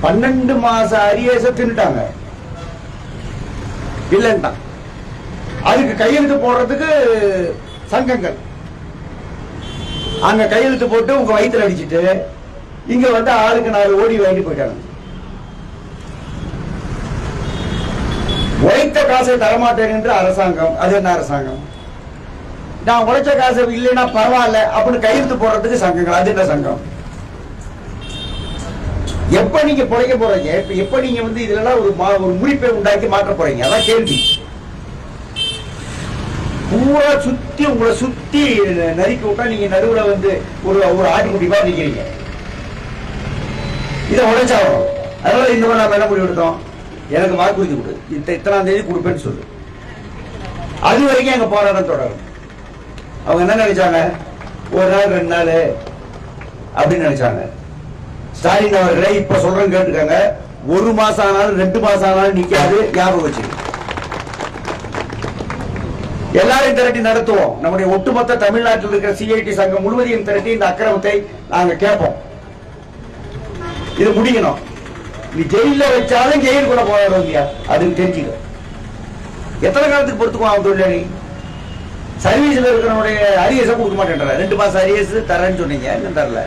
12 மாச அரியேச தின்னுட்டாங்க இல்லைன்னா அதுக்கு கையெழுத்து போடுறதுக்கு சங்கங்கள் அங்க கையெழுத்து போட்டு உங்க வயிற்றுல அடிச்சுட்டு இங்க வந்து ஆளுக்கு 4 கோடி வாங்கிட்டு போயிட்டாங்க. உழைத்த காசை தரமாட்டேன் என்று அரசாங்கம். அது என்ன அரசாங்கம்? நான் உழைச்ச காசு இல்லைன்னா பரவாயில்ல அப்படின்னு கையெழுத்து போடுறதுக்கு சங்கங்கள். அது என்ன சங்கம்? எப்ப நீங்க பிழைக்க போறீங்க? எப்ப நீங்க வந்து இதுல ஒரு முடிப்பை உண்டாக்கி மாற்ற போறீங்க? அதான் கேள்வி. பூரா சுத்தி உங்களை சுத்தி நறுக்கி விட்டா நீங்க நடுவுல வந்து ஒரு ஆட்டுக்குட்டி மாதிரி நிக்கிறீங்க. இதை உழைச்சாகும். அதனால இந்த மாதிரி நாம என்ன முடிவு எடுத்தோம்? எனக்கு வாக்குறுதி கொடு, இத்தனாம் தேதி கொடுப்பேன்னு சொல்லு. அது வரைக்கும் எங்க போராட்டம் தொடரும். அவங்க என்ன நினைச்சாங்க? ஒரு நாள் 2 நாள் அப்படின்னு நினைச்சாங்க. ஸ்டாலின் அவர்களை இப்ப சொல்றேன் கேட்டுக்காங்க. 1 மாசம் ஆனாலும் 2 மாசம் ஆனாலும் நிக்காது. ஞாபகம் வச்சு எல்லாரையும் திரட்டி நடத்துவோம். நம்முடைய ஒட்டுமொத்த தமிழ்நாட்டில் இருக்கிற சிஐடி சங்கம் முழுவதையும் திரட்டி இந்த அக்கிரமத்தை நாங்க கேட்போம். இது முடிக்கணும். நீ ஜெயில வச்சாலும் ஜெயில் கூட போராடும் இல்லையா? அதுக்கு தெரிஞ்சுக்க. எத்தனை காலத்துக்கு பொறுத்துக்குவோம் அவன் தொழிலாளி? சர்வீஸ்ல இருக்கிறவனுடைய அரியஸை கொடுக்க மாட்டேன்ற. 2 மாசம் அரியஸ் தரேன்னு சொன்னீங்க, இன்னும் தரல.